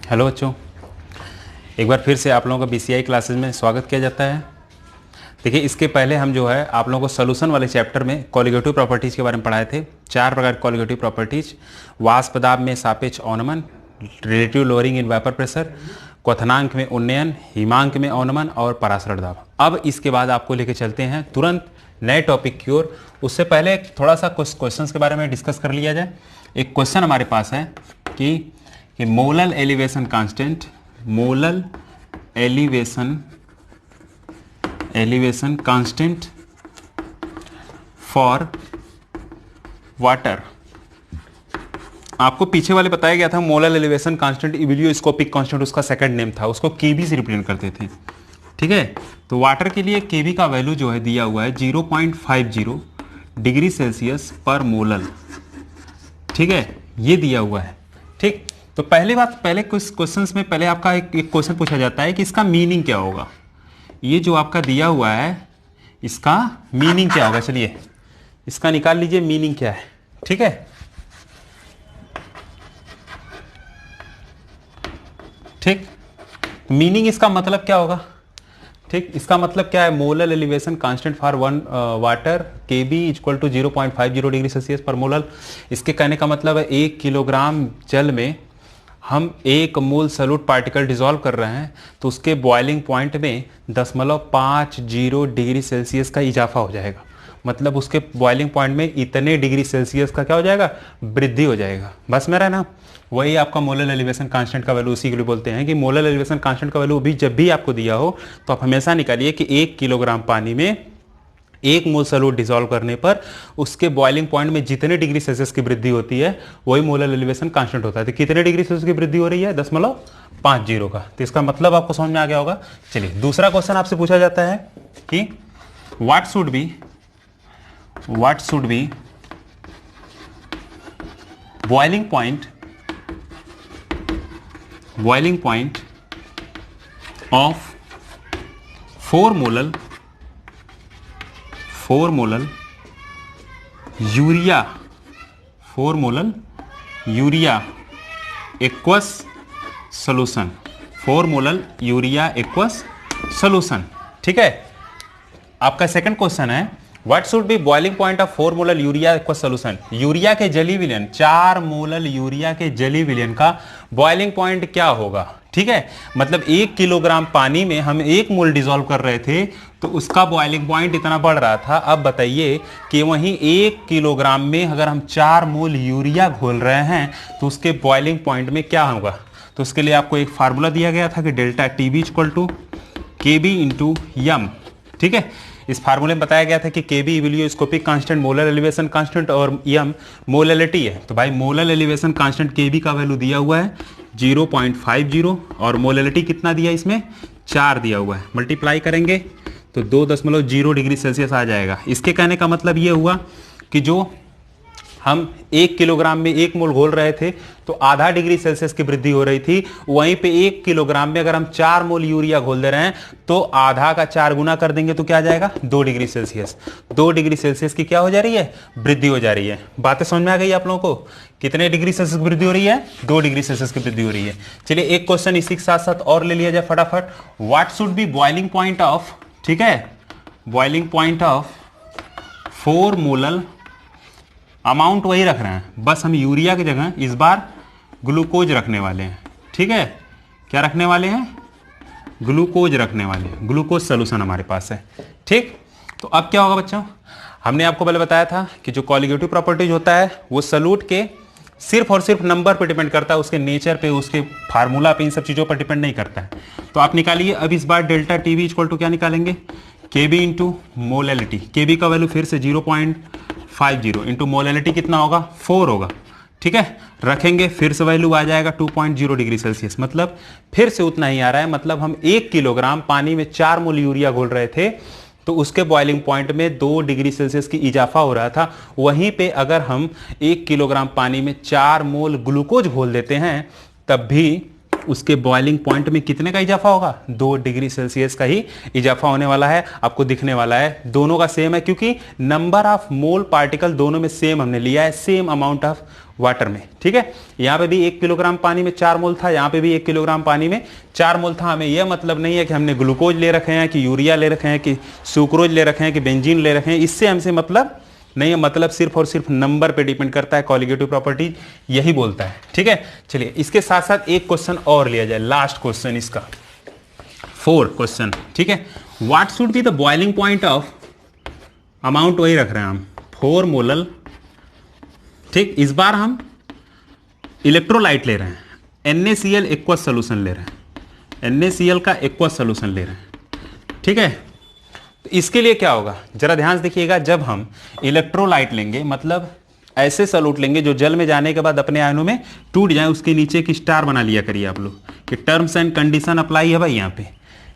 Hello बच्चों, एक बार फिर से आप लोगों का बीसीआई क्लासेस में स्वागत किया जाता है। देखिए, इसके पहले हम जो है आप लोगों को सोल्यूशन वाले चैप्टर में कॉलिगेटिव प्रॉपर्टीज़ के बारे में पढ़ाए थे। 4 प्रकार की कॉलिगेटिव प्रॉपर्टीज: वाष्प दाब में सापेक्ष अवनमन, relative lowering in vapour pressure, क्वथनांक में उन्नयन, हिमांक में अवनमन और परासरण दाब। अब इसके बाद आपको लेके चलते हैं तुरंत नए टॉपिक की ओर। उससे पहले थोड़ा सा कुछ क्वेश्चंस के बारे में डिस्कस कर लिया जाए। एक क्वेश्चन हमारे पास है कि molar elevation constant, molar elevation constant for water. आपको पीछे वाले बताया गया था molar elevation constant ebullioscopic constant, उसका सेकंड नेम था, उसको केबी से रिप्रेजेंट करते थे। ठीक है, तो वाटर के लिए केबी का वैल्यू जो है दिया हुआ है 0.50 डिग्री सेल्सियस पर मोलर। ठीक है, ये दिया हुआ है। ठीक, तो पहले कुछ क्वेश्चंस में पहले आपका एक क्वेश्चन पूछा जाता है कि इसका मीनिंग क्या होगा। ये जो आपका दिया हुआ है इसका मीनिंग क्या होगा। चलिए इसका निकाल लीजिए, मीनिंग क्या है। ठीक है, ठीक, मीनिंग इसका मतलब क्या होगा। ठीक, इसका मतलब क्या है, molar elevation constant for one water K B equal to 0.50 degree Celsius पर मोलर। इसके कहने का मतलब है 1 किलोग्राम जल में हम 1 मोल सॉल्यूट पार्टिकल डिसॉल्व कर रहे हैं तो उसके बॉइलिंग पॉइंट में 0.50 डिग्री सेल्सियस का इजाफा हो जाएगा। मतलब उसके बॉइलिंग पॉइंट में इतने डिग्री सेल्सियस का क्या हो जाएगा, वृद्धि हो जाएगा। बस मेरा ना वही आपका मोलर एलिवेशन कांस्टेंट का वैल्यू, उसी के लिए बोलते हैं कि मोलर एलिवेशन कांस्टेंट का वैल्यू भी जब भी आपको दिया हो तो आप हमेशा निकालिए कि 1 किलोग्राम पानी में 1 मोल सॉल्यूट डिसॉल्व करने पर उसके बॉइलिंग पॉइंट में जितने डिग्री सेल्सियस की वृद्धि होती है वही मोलर एलिवेशन कांस्टेंट होता है। तो कितने डिग्री सेल्सियस की वृद्धि हो रही है, 10.50 का। तो इसका मतलब आपको समझ में आ गया होगा। चलिए दूसरा क्वेश्चन आपसे पूछा जाता है कि what should be boiling point of 4 molar urea aqueous solution. 4 molar urea aqueous solution. ठीक है, आपका सेकंड क्वेश्चन है what should be boiling point of 4 molar urea aqueous solution. Urea के जलीय विलयन, 4 मोलर यूरिया के जलीय विलयन का बॉइलिंग पॉइंट क्या होगा। ठीक है, मतलब 1 किलोग्राम पानी में हम 1 मोल डिसॉल्व कर रहे थे तो उसका बॉइलिंग पॉइंट इतना बढ़ रहा था। अब बताइए कि वहीं 1 किलोग्राम में अगर हम 4 मोल यूरिया घोल रहे हैं तो उसके बॉइलिंग पॉइंट में क्या होगा। तो उसके लिए आपको एक फार्मूला दिया गया था कि delta TB equal to KB into m. ठीक है, इस फार्मूले में बताया गया था कि KB ebullioscopic constant, molar elevation constant और यम मोलैलिटी है। तो भाई मोलर एलिवेशन कांस्टेंट केबी का वैल्यू दिया हुआ है 0.50 और मोलैलिटी कितना दिया, इसमें 4 दिया हुआ है। मल्टीप्लाई करेंगे तो 2.0 डिग्री सेल्सियस आ जाएगा। इसके कहने का मतलब ये हुआ कि जो हम 1 किलोग्राम में 1 मोल घोल रहे थे तो आधा डिग्री सेल्सियस की वृद्धि हो रही थी। वहीं पे 1 किलोग्राम में अगर हम 4 मोल यूरिया घोल दे रहे हैं तो आधा का 4 गुना कर देंगे तो क्या आ जाएगा, 2 डिग्री सेल्सियस। 2 डिग्री सेल्सियस की क्या हो जा रही है, वृद्धि हो जा रही है। बातें समझ में आ गई आप लोगों को। कितने डिग्री सेल्सियस की वृद्धि हो रही है, 2 डिग्री सेल्सियस की वृद्धि हो रही है। चलिए एक क्वेश्चन इसी के साथ साथ और ले लिया जाए फटाफट। What should be boiling point of, ठीक है, boiling point of 4 molar, amount वही रख रहे हैं, बस हम यूरिया की जगह इस बार ग्लूकोज रखने वाले हैं। ठीक है, क्या रखने वाले हैं, ग्लूकोज रखने वाले हैं। ग्लूकोज सॉल्यूशन हमारे पास है। ठीक, तो अब क्या होगा बच्चों, हमने आपको पहले बताया था कि जो कॉलिगेटिव प्रॉपर्टीज होता है वो सॉल्यूट के सिर्फ और सिर्फ नंबर पर डिपेंड करता है, उसके नेचर पे, उसके फार्मूला पे, इन सब चीज़ों पर डिपेंड नहीं करता है। तो आप निकालिए अब इस बार डेल्टा टीवी इक्वल टू क्या निकालेंगे, केबी इंटू मोलैलिटी। केबी का वैल्यू फिर से 0.50 इंटू मोलैलिटी कितना होगा, 4 होगा। ठीक है, रखेंगे फिर से वैल्यू आ जाएगा 2.0 डिग्री सेल्सियस। मतलब फिर से उतना ही आ रहा है। मतलब हम 1 किलोग्राम पानी में 4 मोल यूरिया घोल रहे थे तो उसके बॉइलिंग पॉइंट में 2 डिग्री सेल्सियस की इजाफा हो रहा था। वहीं पे अगर हम 1 किलोग्राम पानी में 4 मोल ग्लूकोज घोल देते हैं तब भी उसके बॉइलिंग पॉइंट में कितने का इजाफा होगा, 2 डिग्री सेल्सियस का ही इजाफा होने वाला है, आपको दिखने वाला है। दोनों का सेम है क्योंकि नंबर ऑफ मोल पार्टिकल दोनों में सेम हमने लिया है, सेम अमाउंट ऑफ वाटर में। ठीक है, यहाँ पे भी 1 किलोग्राम पानी में 4 मोल था, यहाँ पे भी 1 किलोग्राम पानी में 4 मोल था। हमें यह मतलब नहीं है कि हमने ग्लूकोज ले रखे हैं, कि यूरिया ले रखे हैं, कि सुक्रोज ले रखे हैं, कि बेंजीन ले रखे हैं, इससे हमसे मतलब नहीं है। मतलब सिर्फ और सिर्फ नंबर पे डिपेंड करता है, कॉलिगेटिव प्रॉपर्टी यही बोलता है। ठीक है, चलिए इसके साथ साथ एक क्वेश्चन और लिया जाए, लास्ट क्वेश्चन इसका 4 क्वेश्चन। ठीक है, what should be the boiling point of, amount वही रख रहे हैं हम, 4 मोलल। ठीक, इस बार हम इलेक्ट्रोलाइट ले रहे हैं, NaCl एक्वस सोल्यूशन ले रहे हैं, NaCl का एक्वस सोल्यूशन ले रहे हैं। ठीक है, तो इसके लिए क्या होगा, जरा ध्यान से देखिएगा। जब हम इलेक्ट्रोलाइट लेंगे, मतलब ऐसे सॉल्यूट लेंगे जो जल में जाने के बाद अपने आयनों में टूट जाए, उसके नीचे एक स्टार बना लिया करिए आप लोग कि टर्म्स एंड कंडीशन अप्लाई है भाई।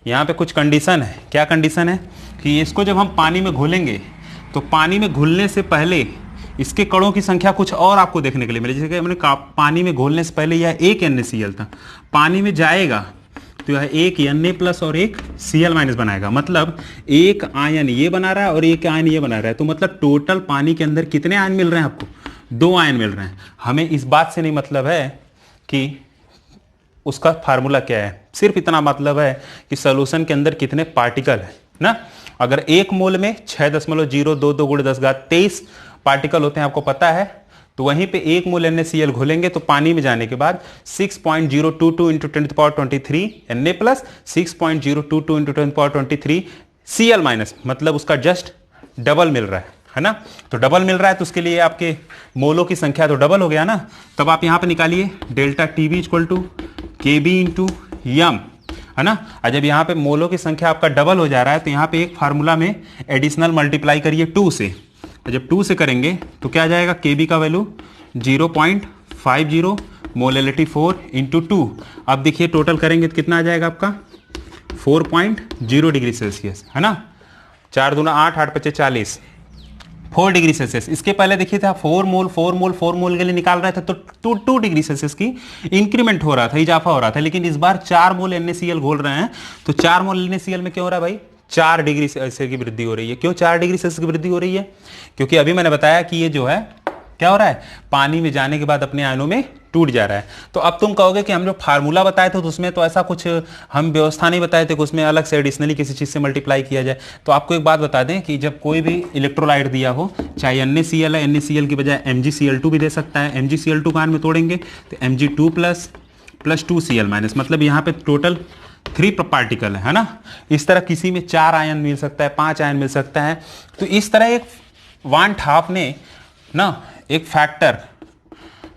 यहाँ पे कुछ कंडीशन है। क्या कंडीशन है कि इसको जब हम पानी में घोलेंगे तो पानी में घुलने से पहले इसके कणों की संख्या कुछ और आपको देखने के लिए मिले। जैसे कि हमने पानी में घोलने से पहले यह एक NaCl था, पानी में जाएगा तो यह एक Na+ और एक Cl- बनाएगा। मतलब एक आयन ये बना रहा है और एक आयन ये बना रहा है, तो मतलब टोटल पानी के अंदर कितने आयन मिल रहे हैं आपको, 2 आयन मिल रहे हैं। हमें इस बात से नहीं मतलब है कि उसका फार्मूला क्या है, सिर्फ इतना मतलब है कि सोल्यूशन के अंदर कितने पार्टिकल है ना। अगर 1 मोल में 6.022 × 10⁻23 पार्टिकल होते हैं, आपको पता है, तो वहीं पे 1 मोल NaCl घोलेंगे तो पानी में जाने के बाद 6.022 × 10⁻23 Na+ 6.022 × 10⁻23 Cl-, मतलब उसका जस्ट डबल मिल रहा है ना। तो डबल मिल रहा है तो उसके लिए आपके मोलों की संख्या तो डबल हो गया ना। तब आप यहां पे निकालिए ΔTB = Kb × m, है ना। और जब यहाँ पे मोलों की संख्या आपका डबल हो जा रहा है तो यहाँ पे एक फार्मूला में एडिशनल मल्टीप्लाई करिए 2 से। जब 2 से करेंगे तो क्या आ जाएगा, Kb का वैल्यू 0.50, मोलैलिटी 4 × 2। अब देखिए टोटल करेंगे तो कितना आ जाएगा आपका 4.0 डिग्री सेल्सियस, है ना। 4 दूना 8, 8 × 5 = 40, 4 डिग्री सेल्सियस। इसके पहले देखिए था 4 मोल के लिए निकाल रहे थे तो 2 डिग्री सेल्सियस की इंक्रीमेंट हो रहा था, इजाफा हो रहा था। लेकिन इस बार 4 मोल NaCl घोल रहे हैं तो 4 मोल NaCl में क्या हो रहा है भाई, 4 डिग्री सेल्सियस की वृद्धि हो रही है। क्यों 4 डिग्री सेल्सियस की वृद्धि हो रही है, क्योंकि अभी मैंने बताया कि ये जो है क्या हो रहा है, पानी में जाने के बाद अपने आयनों में टूट जा रहा है। तो अब तुम कहोगे कि हम जो फार्मूला बताए थे तो उसमें तो ऐसा कुछ हम व्यवस्था नहीं बताए थे कि उसमें अलग से एडिशनली किसी चीज़ से मल्टीप्लाई किया जाए। तो आपको एक बात बता दें कि जब कोई भी इलेक्ट्रोलाइट दिया हो, चाहे NaCl है, NaCl की बजाय MgCl2 भी दे सकता है। MgCl2 का आयन में तोड़ेंगे तो Mg2+ + 2 Cl-, मतलब यहाँ पे टोटल 3 पार्टिकल है ना। इस तरह किसी में 4 आयन मिल सकता है, 5 आयन मिल सकता है। तो इस तरह एक 1/2 ने ना एक फैक्टर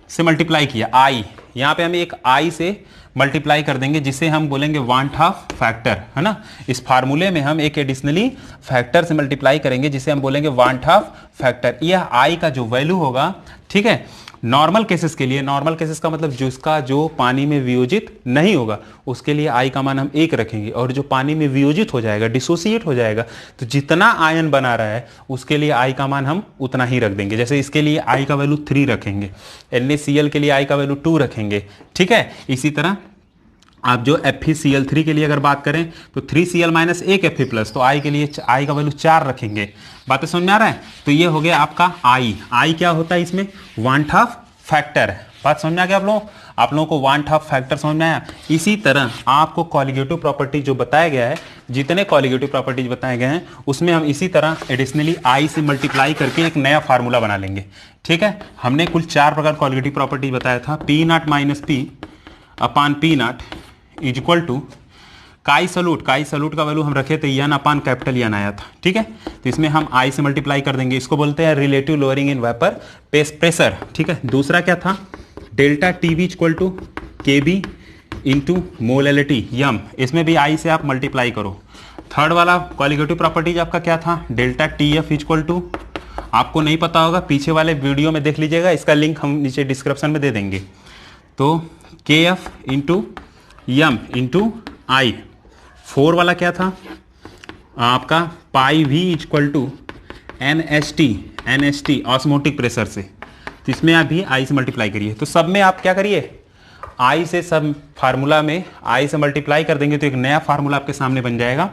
से मल्टीप्लाई किया, I, यहाँ पे हम एक I से मल्टीप्लाई कर देंगे जिसे हम बोलेंगे 1/2 फैक्टर, है ना। इस फार्मूले में हम एक एडिशनली फैक्टर से मल्टीप्लाई करेंगे जिसे हम बोलेंगे 1/2 फैक्टर। यह I का जो वैल्यू होगा, ठीक है, नॉर्मल केसेस के लिए, नॉर्मल केसेस का मतलब जिसका जो पानी में वियोजित नहीं होगा उसके लिए I का मान हम 1 रखेंगे, और जो पानी में वियोजित हो जाएगा, डिसोसिएट हो जाएगा, तो जितना आयन बना रहा है उसके लिए I का मान हम उतना ही रख देंगे। जैसे इसके लिए I का वैल्यू 3 रखेंगे, NaCl के लिए I का वैल्यू 2 रखेंगे, ठीक है। इसी तरह आप जो FeCl3 के लिए अगर बात करें तो 3Cl- 1 Fe+, तो I के लिए I का वैल्यू 4 रखेंगे। बातें समझ में आ रहा है। तो ये हो गया आपका I क्या होता है इसमें, 1/2 फैक्टर है। बात समझ में आ गया आप लोगों को 1/2 फैक्टर समझ में आया। इसी तरह आपको कॉलिगेटिव प्रॉपर्टी जो बताया गया है, जितने कॉलिगेटिव प्रॉपर्टीज बताए गए हैं उसमें हम इसी तरह एडिशनली I से मल्टीप्लाई करके एक नया फार्मूला बना लेंगे, ठीक है। हमने कुल 4 प्रकार कॉलिगेटिव प्रॉपर्टीज बताया था। P0 - P/P0 = काई सॉल्यूट का वैल्यू हम रखे थे N/N आया था, ठीक है। तो इसमें हम I से मल्टीप्लाई कर देंगे, इसको बोलते हैं relative lowering in vapour pressure, ठीक है। दूसरा क्या था, ΔTB = Kb × मोलैलिटी m, इसमें भी I से आप मल्टीप्लाई करो। थर्ड वाला कॉलिगेटिव प्रॉपर्टीज आपका क्या था, ΔTF = आपको नहीं पता होगा, पीछे वाले वीडियो में देख लीजिएगा, इसका लिंक हम नीचे डिस्क्रिप्शन में दे देंगे। तो Kf × m × I। 4 वाला क्या था आपका, πV = NST ऑस्मोटिक प्रेशर से, तो इसमें आप भी I से मल्टीप्लाई करिए। तो सब में आप क्या करिए, आई से सब फार्मूला में आई से मल्टीप्लाई कर देंगे तो एक नया फार्मूला आपके सामने बन जाएगा,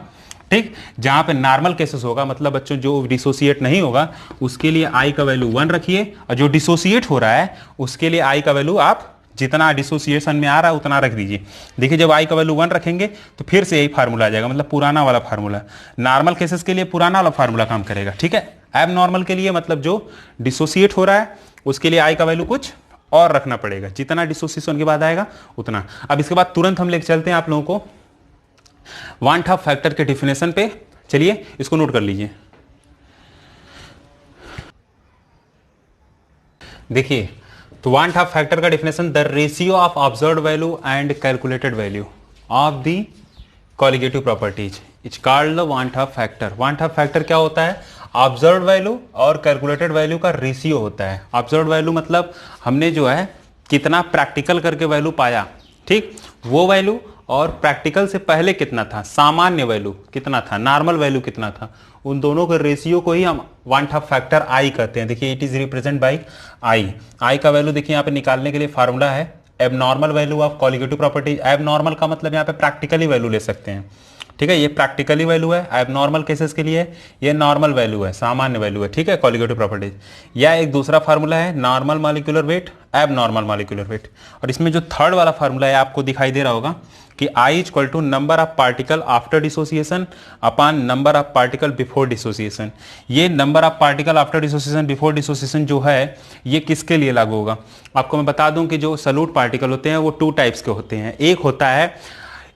ठीक। जहां पे नॉर्मल केसेस होगा, मतलब बच्चों जो डिसोसिएट नहीं होगा उसके लिए आई का वैल्यू 1 रखिए, और जो डिसोसिएट हो रहा है उसके लिए आई का वैल्यू आप जितना डिसोसिएशन में आ रहा है उतना रख दीजिए। देखिए जब आई का वैल्यू 1 रखेंगे तो फिर से यही फार्मूला आ जाएगा, मतलब पुराना वाला फार्मूला। नॉर्मल केसेस के लिए पुराना वाला फार्मूला काम करेगा, ठीक है। एब नॉर्मल के लिए मतलब जो डिसोसिएट हो रहा है उसके लिए आई का वैल्यू कुछ और रखना पड़ेगा, जितना डिसोसिएशन के बाद आएगा उतना। अब इसके बाद तुरंत हम लेके चलते हैं आप लोगों को वान हाफ फैक्टर के डिफिनेशन पे। चलिए इसको नोट कर लीजिए। देखिए तो वान हाफ फैक्टर का definition, the ratio of observed value and calculated value of the colligative properties is called the one half factor. One half factor क्या होता है? ऑब्जर्व्ड वैल्यू और कैलकुलेटेड वैल्यू का रेशियो होता है। ऑब्जर्व्ड वैल्यू मतलब हमने जो है कितना प्रैक्टिकल करके वैल्यू पाया, ठीक, वो वैल्यू, और प्रैक्टिकल से पहले कितना था, सामान्य वैल्यू कितना था, नॉर्मल वैल्यू कितना था, उन दोनों के रेशियो को ही हम वान हाफ फैक्टर आई कहते हैं। देखिए इट इज रिप्रेजेंट बाय आई। आई का वैल्यू देखिए यहाँ पे निकालने के लिए फार्मूला है abnormal value of colligative property. Abnormal का मतलब यहाँ पे प्रैक्टिकली वैल्यू ले सकते हैं, ठीक है। ये प्रैक्टिकली वैल्यू है, एबनॉर्मल केसेस के लिए ये नॉर्मल वैल्यू है, सामान्य वैल्यू है, ठीक है, कॉलिगेटिव प्रॉपर्टीज। या एक दूसरा फार्मूला है normal molecular weight, abnormal molecular weight. और इसमें जो थर्ड वाला फार्मूला है आपको दिखाई दे रहा होगा कि I is equal to number of particle after dissociation upon number of particle before dissociation. ये number of particle after dissociation before dissociation जो है ये किसके लिए लागू होगा? आपको मैं बता दूं कि जो सॉल्यूट पार्टिकल होते हैं वो 2 टाइप्स के होते हैं। एक होता है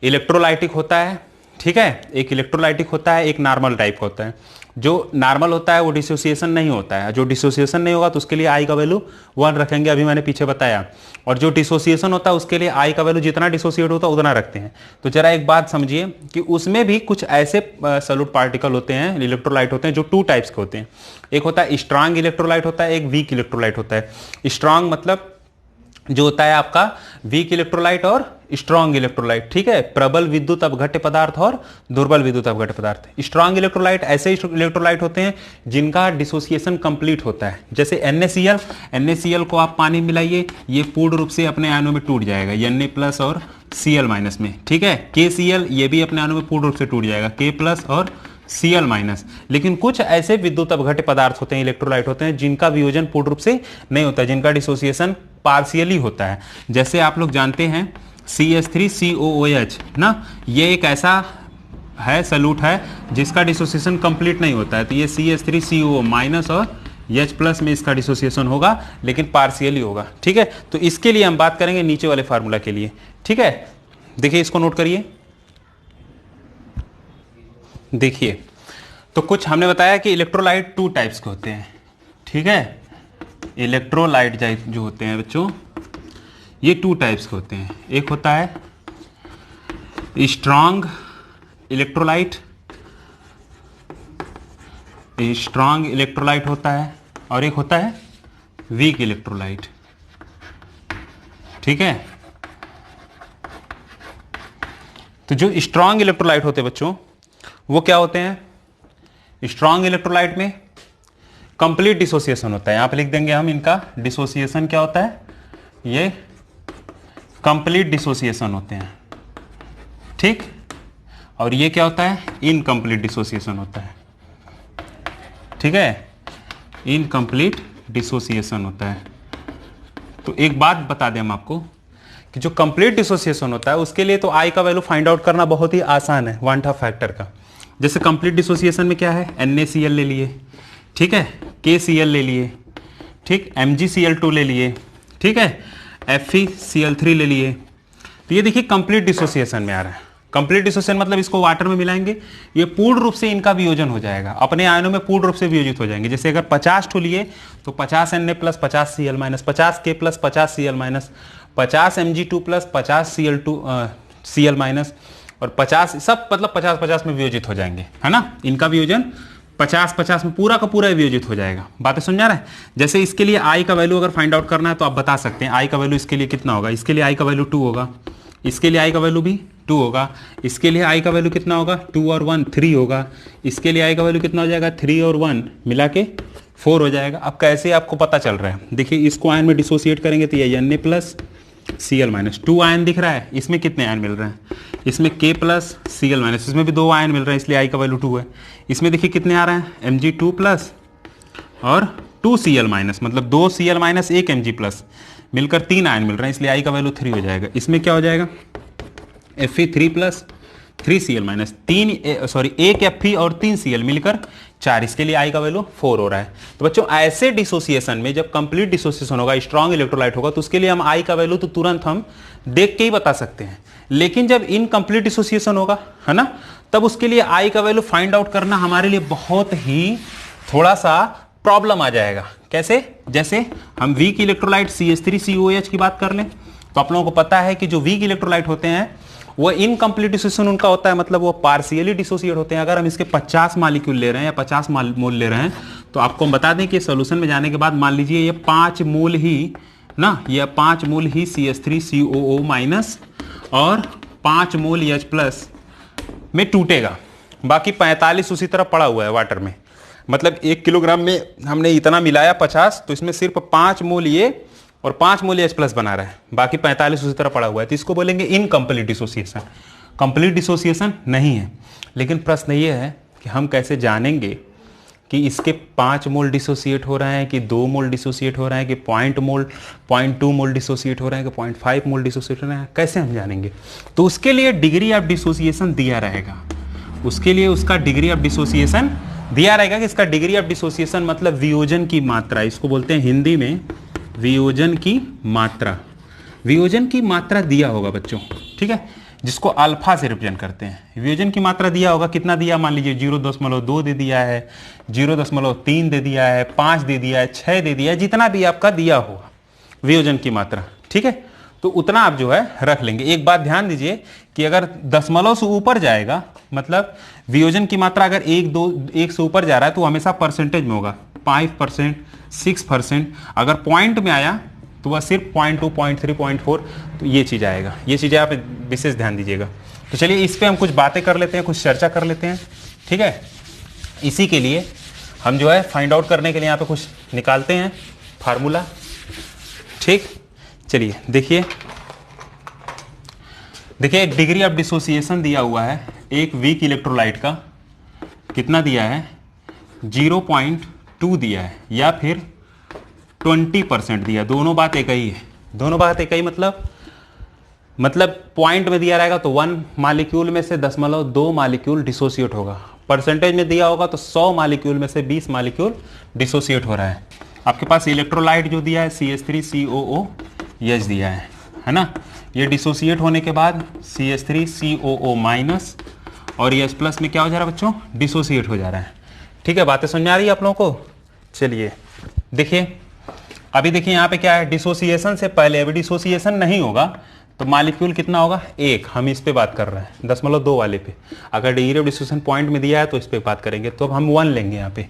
इलेक्ट्रोलाइटिक होता है, ठीक है, एक इलेक्ट्रोलाइटिक होता है, एक नॉर्मल टाइप होता है। जो नॉर्मल होता है वो डिसोसिएशन नहीं होता है, जो डिसोसिएशन नहीं होगा तो उसके लिए आई का वैल्यू 1 रखेंगे, अभी मैंने पीछे बताया। और जो डिसोसिएशन होता है उसके लिए आई का वैल्यू जितना डिसोसिएट होता है उतना रखते हैं। तो जरा एक बात समझिए कि उसमें भी कुछ ऐसे सॉल्यूट पार्टिकल होते हैं, इलेक्ट्रोलाइट होते हैं, जो 2 टाइप्स के होते हैं। एक होता है स्ट्रांग इलेक्ट्रोलाइट होता है, एक वीक इलेक्ट्रोलाइट होता है। स्ट्रांग मतलब जो होता है आपका वीक इलेक्ट्रोलाइट और स्ट्रॉन्ग इलेक्ट्रोलाइट, ठीक है, प्रबल विद्युत अपघट्य पदार्थ और दुर्बल विद्युत अपघट्य पदार्थ। स्ट्रॉन्ग इलेक्ट्रोलाइट ऐसे इलेक्ट्रोलाइट होते हैं जिनका डिसोसिएशन कंप्लीट होता है, जैसे NaCl। NaCl को आप पानी मिलाइए, ये पूर्ण रूप से अपने आयनों में टूट जाएगा Na+ और Cl- में, ठीक है। KCl ये भी अपने आयनों में पूर्ण रूप से टूट जाएगा, K+ और Cl-। लेकिन कुछ ऐसे विद्युत अपघट्य पदार्थ होते हैं, इलेक्ट्रोलाइट होते हैं, जिनका वियोजन पूर्ण रूप से नहीं होता है, जिनका डिसोसिएशन पार्शियली होता है। जैसे आप लोग जानते हैं CH3COOH ना, ये एक ऐसा है सॉल्यूट है जिसका डिसोसिएशन कंप्लीट नहीं होता है। तो ये CH3CO- और H+ में इसका डिसोसिएशन होगा, लेकिन पार्शियली होगा, ठीक है। तो इसके लिए हम बात करेंगे नीचे वाले फार्मूला के लिए, ठीक है। देखिए इसको नोट करिए। देखिए तो कुछ हमने बताया कि इलेक्ट्रोलाइट 2 टाइप्स के होते हैं, ठीक है। इलेक्ट्रोलाइट जो होते हैं बच्चों ये 2 टाइप्स के होते हैं। एक होता है स्ट्रांग इलेक्ट्रोलाइट, स्ट्रांग इलेक्ट्रोलाइट होता है, और एक होता है वीक इलेक्ट्रोलाइट, ठीक है। तो जो स्ट्रांग इलेक्ट्रोलाइट होते हैं बच्चों वो क्या होते हैं? स्ट्रांग इलेक्ट्रोलाइट में कंप्लीट डिसोसिएशन होता है। यहां पे लिख देंगे हम इनका डिसोसिएशन क्या होता है, ये कंप्लीट डिसोसिएशन होते हैं, ठीक। और ये क्या होता है? इनकम्प्लीट डिसोसिएशन होता है, ठीक है, इनकम्प्लीट डिसोसिएशन होता है। तो एक बात बता दें हम आपको कि जो कंप्लीट डिसोसिएशन होता है उसके लिए तो आई का वैल्यू फाइंड आउट करना बहुत ही आसान है वान हाफ फैक्टर का। जैसे कंप्लीट डिसोसिएशन में क्या है, NaCl ले लिए, ठीक है, KCl ले लिए, ठीक, MgCl2 ले लिए, ठीक है, FeCl3 ले लिए। तो ये देखिए कंप्लीट डिसोसिएशन में आ रहा है। कंप्लीट डिसोसिएशन मतलब इसको वाटर में मिलाएंगे, ये पूर्ण रूप से इनका वियोजन हो जाएगा, अपने आयनों में पूर्ण रूप से वियोजित हो जाएंगे। जैसे अगर 50 ठो लिए तो 50 Na+, 50 Cl-, 50 K+, 50 Cl-, 50 Mg2+, 50 Cl-, और 50 सब मतलब 50-50 में वियोजित हो जाएंगे, है ना। इनका वियोजन 50-50 में पूरा का पूरा वियोजित हो जाएगा। बातें समझ आ रहा है? जैसे इसके लिए आई का वैल्यू अगर फाइंड आउट करना है तो आप बता सकते हैं आई का वैल्यू इसके लिए कितना होगा। इसके लिए आई का वैल्यू 2 होगा, इसके लिए आई का वैल्यू भी 2 होगा, इसके लिए आई का वैल्यू कितना होगा, 2 और 1 3 होगा, इसके लिए आई का वैल्यू कितना हो जाएगा, 3 और 1 मिला के 4 हो जाएगा। अब कैसे आपको पता चल रहा है? देखिए इसको आयन में डिसोसिएट करेंगे तो ये Na+ Cl माइनस, 2 आयन दिख रहा है, इसमें कितने आयन मिल रहे हैं, इसमें K प्लस Cl माइनस, इसमें भी 2 आयन मिल रहे हैं, इसलिए I का वैल्यू 2 है। इसमें देखिए कितने आ रहे हैं, Mg2 प्लस और 2 Cl माइनस, मतलब 2 Cl माइनस 1 Mg प्लस, मिलकर 3 आयन मिल रहे हैं, इसलिए I का वैल्यू 3 हो जाएगा। इसमें क्या हो जाएगा, Fe3 plus 3 Cl minus, 1 Fe और 3 Cl मिलकर 4, इसके लिए I का वैल्यू 4 हो रहा है। तो बच्चों ऐसे डिसोसिएशन में जब कंप्लीट डिसोसिएशन होगा, स्ट्रॉन्ग इलेक्ट्रोलाइट होगा, तो उसके लिए हम I का वैल्यू तो तुरंत हम देख के ही बता सकते हैं, लेकिन जब इनकम्प्लीट डिसोसिएशन होगा, है ना, तब उसके लिए I का वैल्यू फाइंड आउट करना हमारे लिए बहुत ही थोड़ा सा प्रॉब्लम आ जाएगा। कैसे, जैसे हम वीक इलेक्ट्रोलाइट CH3COOH की बात कर लें, तो आप लोगों को पता है कि जो वीक इलेक्ट्रोलाइट होते हैं वो इनकम्प्लीट डिसोसिएशन उनका होता है, मतलब वो पार्शियली डिसोसिएट होते हैं। अगर हम इसके 50 मॉलिक्यूल ले रहे हैं या 50 मोल ले रहे हैं, तो आपको हम बता दें कि सोल्यूशन में जाने के बाद मान लीजिए ये 5 मोल ही ना, ये 5 मोल ही CH3COO माइनस और 5 मोल H प्लस में टूटेगा, बाकी 45 उसी तरह पड़ा हुआ है वाटर में। मतलब 1 किलोग्राम में हमने इतना मिलाया 50, तो इसमें सिर्फ 5 मोल ये और 5 मोल H प्लस बना रहा है, बाकी 45 उसी तरह पड़ा हुआ है, तो इसको बोलेंगे इनकम्प्लीट डिसोसिएशन। कंप्लीट डिसोसिएशन नहीं है, लेकिन प्रश्न ये है कि हम कैसे जानेंगे कि इसके 5 मोल डिसोसिएट हो रहे हैं कि 2 मोल डिसोसिएट हो रहे हैं कि 0.2 मोल डिसोसिएट हो रहे हैं कि 0.5 मोल डिसोसिएट हो रहे हैं, कैसे हम जानेंगे? तो उसके लिए डिग्री ऑफ डिसोसिएशन दिया रहेगा, उसके लिए उसका डिग्री ऑफ डिसोसिएशन दिया रहेगा कि इसका डिग्री ऑफ डिसोसिएशन मतलब वियोजन की मात्रा, इसको बोलते हैं हिंदी में वियोजन की मात्रा। वियोजन की मात्रा दिया होगा बच्चों, ठीक है, जिसको अल्फा से रिप्रेजेंट करते हैं। वियोजन की मात्रा दिया होगा, कितना दिया, मान लीजिए 0.2 दे दिया है, 0.3 दे दिया है, 5 दे दिया है, 6 दे दिया है, जितना भी आपका दिया होगा वियोजन की मात्रा, ठीक है, तो उतना आप जो है रख लेंगे। एक बात ध्यान दीजिए कि अगर दशमलव से ऊपर जाएगा, मतलब वियोजन की मात्रा अगर 1 से ऊपर जा रहा है, तो हमेशा परसेंटेज में होगा, 5%, 6%। अगर पॉइंट में आया तो वह सिर्फ 0.2, 0.3, 0.4, तो ये चीज़ आएगा। ये चीज़ें आप विशेष ध्यान दीजिएगा। तो चलिए इस पे हम कुछ बातें कर लेते हैं, कुछ चर्चा कर लेते हैं, ठीक है। इसी के लिए हम जो है फाइंड आउट करने के लिए यहाँ पे कुछ निकालते हैं फार्मूला, ठीक। चलिए देखिए डिग्री ऑफ डिसोसिएशन दिया हुआ है एक वीक इलेक्ट्रोलाइट का, कितना दिया है, 0.2 दिया है या फिर 20% दिया। दोनों बात एक ही है, दोनों बात एक ही, मतलब पॉइंट में दिया रहेगा तो 1 मॉलिक्यूल में से 0.2 मॉलिक्यूल डिसोसिएट होगा, परसेंटेज में दिया होगा तो 100 मॉलिक्यूल में से 20 मॉलिक्यूल डिसोसिएट हो रहा है। आपके पास इलेक्ट्रोलाइट जो दिया है CH3COOH दिया है ना, ये डिसोसिएट होने के बाद CH3COO माइनस और H प्लस में क्या हो जा रहा है बच्चों, डिसोसिएट हो जा रहा है, ठीक है। बातें समझ में आ रही है आप लोगों को? चलिए देखिए, अभी देखिए यहाँ पे क्या है, डिसोसिएशन से पहले, अभी डिसोसिएशन नहीं होगा तो मॉलिक्यूल कितना होगा, 1। हम इस पे बात कर रहे हैं 0.2 वाले पे। अगर डिग्री ऑफ डिसोसिएशन पॉइंट में दिया है तो इस पे बात करेंगे, तो अब हम 1 लेंगे, यहाँ पे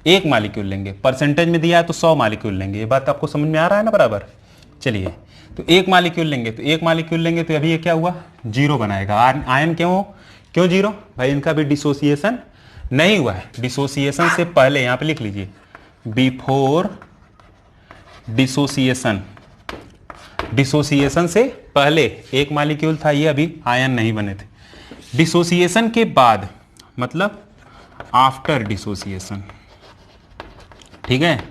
1 मॉलिक्यूल लेंगे। परसेंटेज में दिया है तो 100 मॉलिक्यूल लेंगे। ये बात आपको समझ में आ रहा है ना बराबर? चलिए, तो 1 मॉलिक्यूल लेंगे, तो 1 मॉलिक्यूल लेंगे तो अभी ये क्या हुआ, 0 बनाएगा। आयन क्यों 0? भाई इनका भी डिसोसिएशन नहीं हुआ है। डिसोसिएशन से पहले यहाँ पे लिख लीजिए, बिफोर डिसोसिएशन, डिसोसिएशन से पहले 1 मॉलिक्यूल था, ये अभी आयन नहीं बने थे। डिसोसिएशन के बाद मतलब आफ्टर डिसोसिएशन, ठीक है,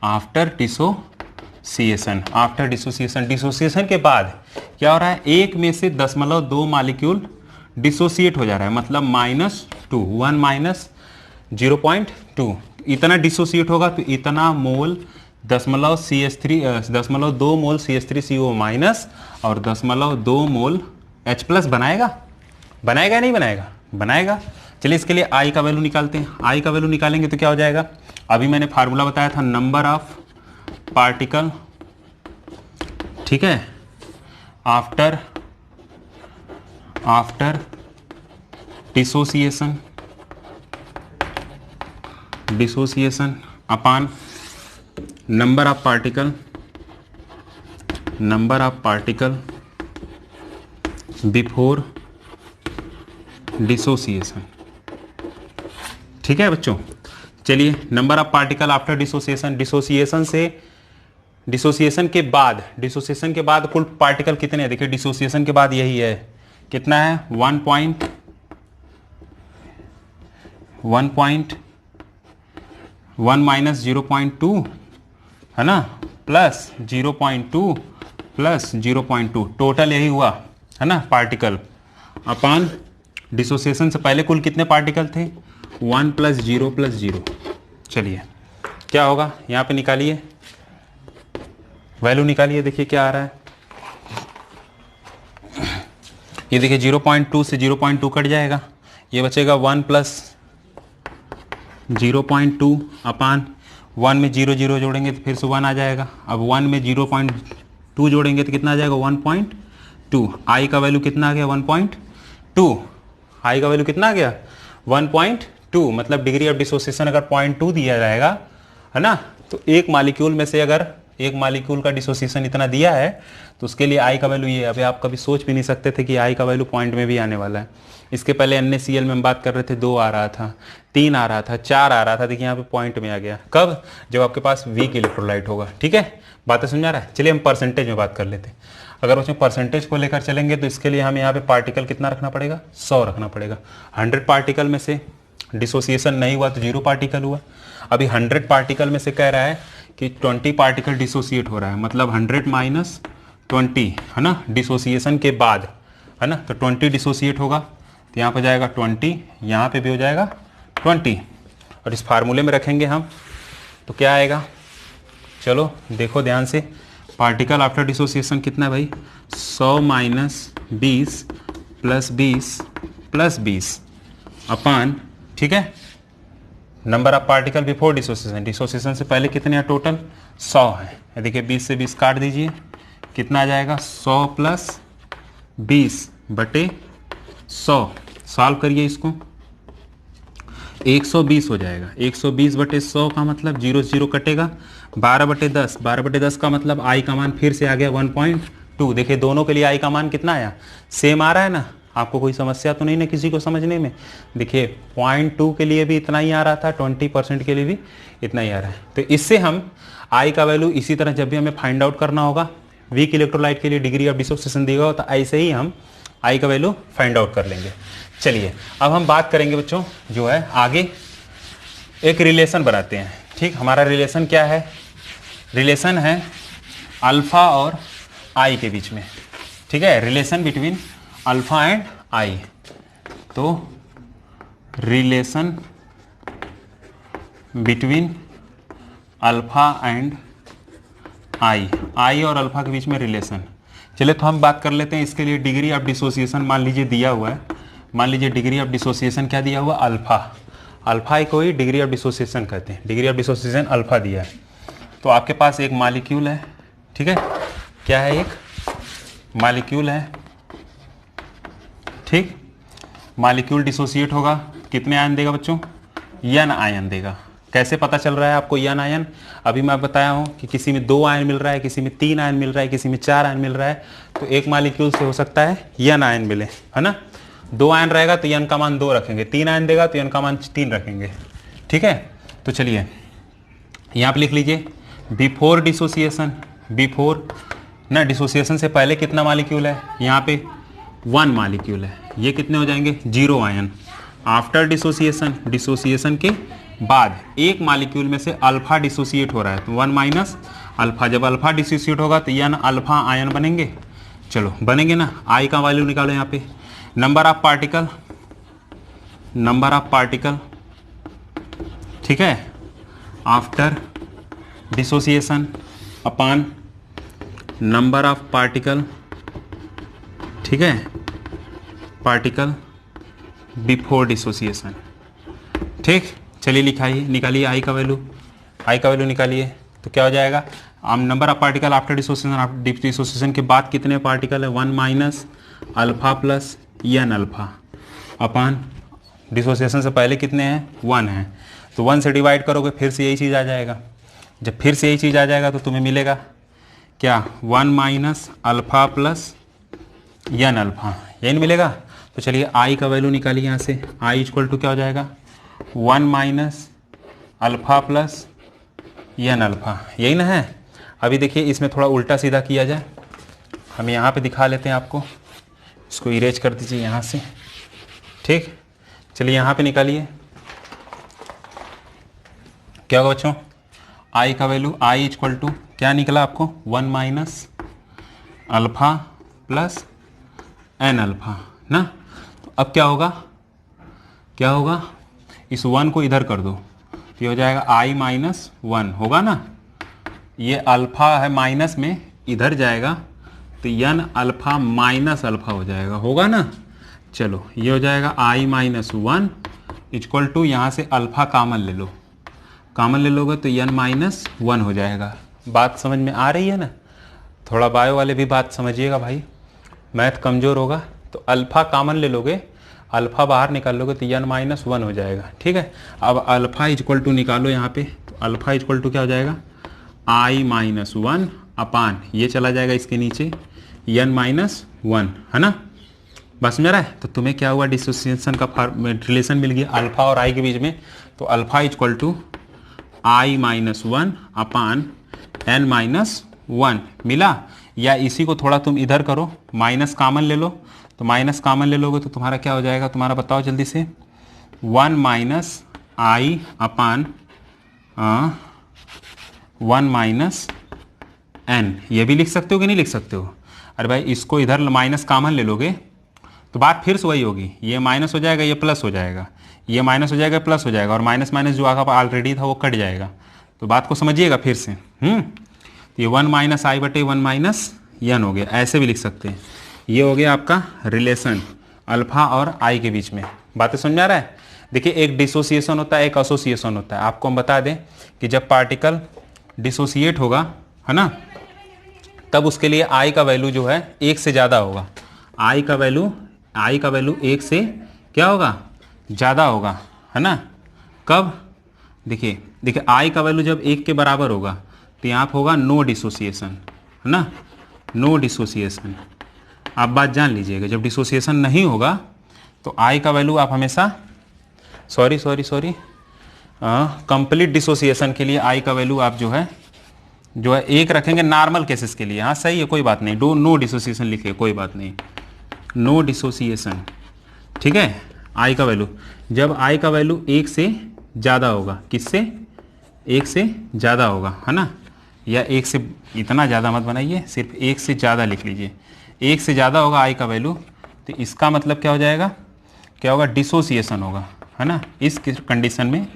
after dissociation, after dissociation, dissociation के बाद क्या हो रहा है, 1 में से 0.2 मॉलिक्यूल डिसोसिएट हो जा रहा है, मतलब -2, 1 माइनस 0.2, इतना डिसोसिएट होगा तो इतना मोल 0.2 मोल CH3CO माइनस और 0.2 मोल H प्लस बनाएगा नहीं बनाएगा? बनाएगा। चलिए इसके लिए I का वैल्यू निकालते हैं। I का वैल्यू निकालेंगे तो क्या हो जाएगा, अभी मैंने फार्मूला बताया था, नंबर ऑफ पार्टिकल, ठीक है, after dissociation upon number of particle before dissociation, ठीक है बच्चों। चलिए, number of particle after dissociation, dissociation से डिसोसिएशन के बाद कुल पार्टिकल कितने हैं? देखिए डिसोसिएशन के बाद यही है, कितना है 1.1 माइनस 0.2 है ना, प्लस 0.2 प्लस 0.2, टोटल यही हुआ है ना पार्टिकल अपान डिसोसिएशन से पहले कुल कितने पार्टिकल थे? 1 प्लस 0 प्लस 0। चलिए क्या होगा यहाँ पे निकालिए, वैल्यू निकालिए, देखिए क्या आ रहा है। ये देखिए 0.2 से 0.2 कट जाएगा, ये बचेगा 1 प्लस 0.2 अपान 1 में 0 0 जोड़ेंगे तो फिर से 1 आ जाएगा। अब 1 में 0.2 जोड़ेंगे तो कितना आ जाएगा? 1.2। आई का वैल्यू कितना आ गया? 1.2। आई का वैल्यू कितना आ गया? 1.2। मतलब डिग्री ऑफ डिसोसिएशन अगर 0.2 दिया जाएगा है ना, तो एक मॉलिक्यूल में से अगर एक मॉलिक्यूल का डिसोसिएशन इतना दिया है तो उसके लिए आई का वैल्यू ये। अभी आप कभी सोच भी नहीं सकते थे कि आई का वैल्यू पॉइंट में भी आने वाला है। इसके पहले NaCl में हम बात कर रहे थे 2 आ रहा था, 3 आ रहा था, 4 आ रहा था, देखिए यहाँ पे पॉइंट में आ गया। कब? जब आपके पास वीक इलेक्ट्रोलाइट होगा। ठीक है, बातें समझा रहा है। चलिए हम परसेंटेज में बात कर लेते हैं। अगर उसमें परसेंटेज को लेकर चलेंगे तो इसके लिए हमें यहाँ पे पार्टिकल कितना रखना पड़ेगा? 100 रखना पड़ेगा। 100 पार्टिकल में से डिसोसिएशन नहीं हुआ तो 0 पार्टिकल हुआ। अभी 100 पार्टिकल में से कह रहा है कि 20 पार्टिकल डिसोसिएट हो रहा है, मतलब 100 माइनस 20 है ना, डिसोसिएशन के बाद है ना, तो 20 डिसोसिएट होगा तो यहाँ पर जाएगा 20, यहाँ पे भी हो जाएगा 20, और इस फार्मूले में रखेंगे हम तो क्या आएगा? चलो देखो ध्यान से, पार्टिकल आफ्टर डिसोसिएशन कितना है भाई? 100 माइनस 20 प्लस 20 प्लस 20 अपान, ठीक है, number of particle before dissociation. Dissociation से पहले कितने हैं टोटल? 100 है। देखिए 20 से 20 काट दीजिए, कितना आ जाएगा? 100 प्लस 20 बटे 100। सॉल्व करिए इसको, 120 हो जाएगा। 120 बटे 100 का मतलब 0 0 कटेगा, 12 बटे 10, 12 बटे 10 का मतलब आई का मान फिर से आ गया 1.2। देखिए दोनों के लिए आई का मान कितना आया? सेम आ रहा है ना। आपको कोई समस्या तो नहीं ना किसी को समझने में? देखिए 0.2 के लिए भी इतना ही आ रहा था, 20% के लिए भी इतना ही आ रहा है। तो इससे हम आई का वैल्यू इसी तरह जब भी हमें फाइंड आउट करना होगा, वीक इलेक्ट्रोलाइट के लिए डिग्री ऑफ डिसोसिएशन दिया होगा, तो ऐसे ही हम आई का वैल्यू फाइंड आउट कर लेंगे। चलिए अब हम बात करेंगे बच्चों जो है आगे, एक रिलेशन बनाते हैं। ठीक, हमारा रिलेशन क्या है? रिलेशन है अल्फा और आई के बीच में। ठीक है, relation between alpha and I. तो relation between alpha and I, I और अल्फा के बीच में रिलेशन। चलिए तो हम बात कर लेते हैं इसके लिए डिग्री ऑफ डिसोसिएशन मान लीजिए दिया हुआ है। मान लीजिए डिग्री ऑफ डिसोसिएशन क्या दिया हुआ? अल्फा। अल्फा को ही डिग्री ऑफ डिसोसिएशन कहते हैं। डिग्री ऑफ डिसोसिएशन अल्फा दिया है। तो आपके पास एक मॉलिक्यूल है, ठीक है, क्या है? एक मॉलिक्यूल है, ठीक। मॉलिक्यूल डिसोसिएट होगा, कितने आयन देगा बच्चों? n आयन देगा। कैसे पता चल रहा है आपको n आयन? अभी मैं बताया हूँ कि किसी में 2 आयन मिल रहा है, किसी में 3 आयन मिल रहा है, किसी में 4 आयन मिल रहा है। तो एक मॉलिक्यूल से हो सकता है n आयन मिले, है ना। 2 आयन रहेगा तो n का मान 2 रखेंगे, 3 आयन देगा तो n का मान 3 रखेंगे। ठीक है, तो चलिए यहाँ पे लिख लीजिए बिफोर डिसोसिएशन। बिफोर ना, डिसोसिएशन से पहले कितना मॉलिक्यूल है? यहाँ पे 1 मॉलिक्यूल है, ये कितने हो जाएंगे? 0 आयन। आफ्टर डिसोसिएशन, डिसोसिएशन के बाद एक मॉलिक्यूल में से अल्फा डिसोसिएट हो रहा है तो 1 माइनस अल्फा। जब अल्फा डिसोसिएट होगा तो n अल्फा आयन बनेंगे। चलो बनेंगे ना। आई का वैल्यू निकालो यहाँ पे, number of particle, number of particle, ठीक है, after dissociation upon number of particle, ठीक है, पार्टिकल बिफोर डिसोसिएशन। ठीक, चलिए लिखाइए, निकालिए आई का वैल्यू। आई का वैल्यू निकालिए तो क्या हो जाएगा? Number of particle after dissociation, dissociation के बाद कितने पार्टिकल है? 1 minus alpha plus n alpha अपान डिसोसिएशन से पहले कितने हैं? 1 है। तो 1 से डिवाइड करोगे फिर से यही चीज़ आ जाएगा। जब फिर से यही चीज़ आ जाएगा तो तुम्हें मिलेगा क्या? 1 minus alpha plus n alpha, यही नहीं मिलेगा। तो चलिए आई का वैल्यू निकालिए यहाँ से। आई इक्वल टू क्या हो जाएगा? 1 minus alpha plus n alpha, यही ना है। अभी देखिए इसमें थोड़ा उल्टा सीधा किया जाए, हम यहाँ पे दिखा लेते हैं आपको, इसको इरेज कर दीजिए यहाँ से, ठीक। चलिए यहाँ पे निकालिए, क्या होगा बच्चों, आई का वैल्यू आई इक्वल टू क्या निकला आपको 1 minus alpha plus N alpha ना। तो अब क्या होगा, क्या होगा, इस 1 को इधर कर दो तो ये हो जाएगा आई माइनस 1 होगा ना, ये अल्फ़ा है माइनस में इधर जाएगा तो एन अल्फ़ा माइनस अल्फ़ा हो जाएगा, होगा ना। चलो ये हो जाएगा आई माइनस 1 इक्वल टू यहाँ से अल्फ़ा कामन ले लो, कामन ले लोगे तो एन माइनस 1 हो जाएगा। बात समझ में आ रही है ना। थोड़ा बायो वाले भी बात समझिएगा भाई, मैथ कमज़ोर होगा तो अल्फ़ा कामन ले लोगे, अल्फ़ा बाहर निकाल लोगे तो एन माइनस 1 हो जाएगा, ठीक है। अब अल्फ़ा इक्वल टू निकालो यहाँ पे, तो अल्फ़ा इक्वल टू क्या हो जाएगा आई माइनस 1 अपान ये चला जाएगा इसके नीचे एन माइनस 1, है ना। बस में रहा है। तो तुम्हें क्या हुआ, डिसोसिएशन का रिलेशन मिल गया अल्फ़ा और आई के बीच में। तो alpha equal to I minus 1 upon N minus 1 मिला। या इसी को थोड़ा तुम इधर करो, माइनस कामन ले लो, तो माइनस कामन ले लोगे तो तुम्हारा क्या हो जाएगा, तुम्हारा बताओ जल्दी से, 1 माइनस आई अपान 1 माइनस एन, ये भी लिख सकते हो कि नहीं लिख सकते हो। अरे भाई इसको इधर माइनस कामन ले लोगे तो बात फिर से वही होगी, ये माइनस हो जाएगा, ये प्लस हो जाएगा, ये माइनस हो जाएगा, प्लस हो जाएगा, और माइनस माइनस जो आगे ऑलरेडी था वो कट जाएगा। तो बात को समझिएगा फिर से। तो ये 1 माइनस आई बटे 1 माइनस एन हो गया, ऐसे भी लिख सकते हैं। ये हो गया आपका रिलेशन अल्फ़ा और आई के बीच में। बातें समझ में आ रहा है। देखिए एक डिसोसिएशन होता है, एक एसोसिएशन होता है। आपको हम बता दें कि जब पार्टिकल डिसोसिएट होगा, है ना, तब उसके लिए आई का वैल्यू जो है 1 से ज़्यादा होगा। आई का वैल्यू 1 से क्या होगा, ज़्यादा होगा, है ना। कब, देखिए आई का वैल्यू जब 1 के बराबर होगा तो यहाँ पर होगा नो डिसोसिएशन, है ना, नो डिसोसिएशन। आप बात जान लीजिएगा, जब डिसोसिएशन नहीं होगा तो आई का वैल्यू आप हमेशा सॉरी कंप्लीट डिसोसिएशन के लिए आई का वैल्यू आप जो है 1 रखेंगे नॉर्मल केसेस के लिए। हाँ सही है, कोई बात नहीं, नो डिसोसिएशन लिखिए, कोई बात नहीं, नो डिसोसिएशन, ठीक है। आई का वैल्यू जब आई का वैल्यू 1 से ज़्यादा होगा, किससे, 1 से ज़्यादा होगा, है ना, या 1 से, इतना ज़्यादा मत बनाइए, सिर्फ 1 से ज़्यादा लिख लीजिए। 1 से ज़्यादा होगा आई का वैल्यू तो इसका मतलब क्या हो जाएगा, क्या होगा, डिसोसिएशन होगा, है ना। इस कंडीशन में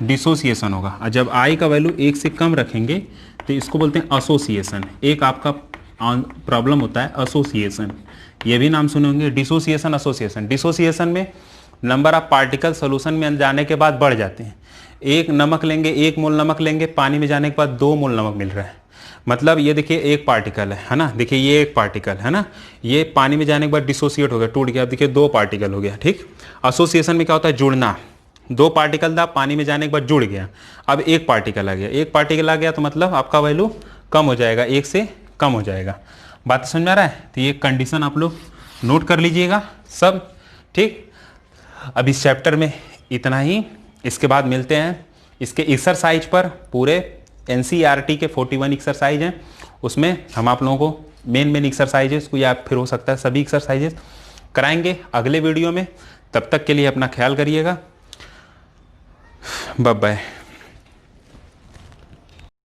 डिसोसिएशन होगा। और जब आई का वैल्यू 1 से कम रखेंगे तो इसको बोलते हैं एसोसिएशन। एक आपका प्रॉब्लम होता है एसोसिएशन, ये भी नाम सुने होंगे, डिसोसिएशन एसोसिएशन। डिसोसिएशन में नंबर ऑफ पार्टिकल सोल्यूशन में जाने के बाद बढ़ जाते हैं। 1 नमक लेंगे, 1 मोल नमक लेंगे, पानी में जाने के बाद 2 मोल नमक मिल रहा है। मतलब ये देखिए एक पार्टिकल है ना, देखिए ये एक पार्टिकल है ना, ये पानी में जाने के बाद डिसोसिएट हो गया, टूट गया, अब देखिए 2 पार्टिकल हो गया, ठीक। एसोसिएशन में क्या होता है, जुड़ना। 2 पार्टिकल था, पानी में जाने के बाद जुड़ गया, अब 1 पार्टिकल आ गया। 1 पार्टिकल आ गया तो मतलब आपका वैल्यू कम हो जाएगा, 1 से कम हो जाएगा। बात समझ में आ रहा है। तो ये कंडीशन आप लोग नोट कर लीजिएगा सब, ठीक। अब इस चैप्टर में इतना ही, इसके बाद मिलते हैं इसके एक्सरसाइज पर। पूरे एनसीईआरटी के 41 एक्सरसाइज हैं, उसमें हम आप लोगों को मेन एक्सरसाइजेस को, या फिर हो सकता है सभी एक्सरसाइजेस कराएंगे अगले वीडियो में। तब तक के लिए अपना ख्याल करिएगा, बाय बाय।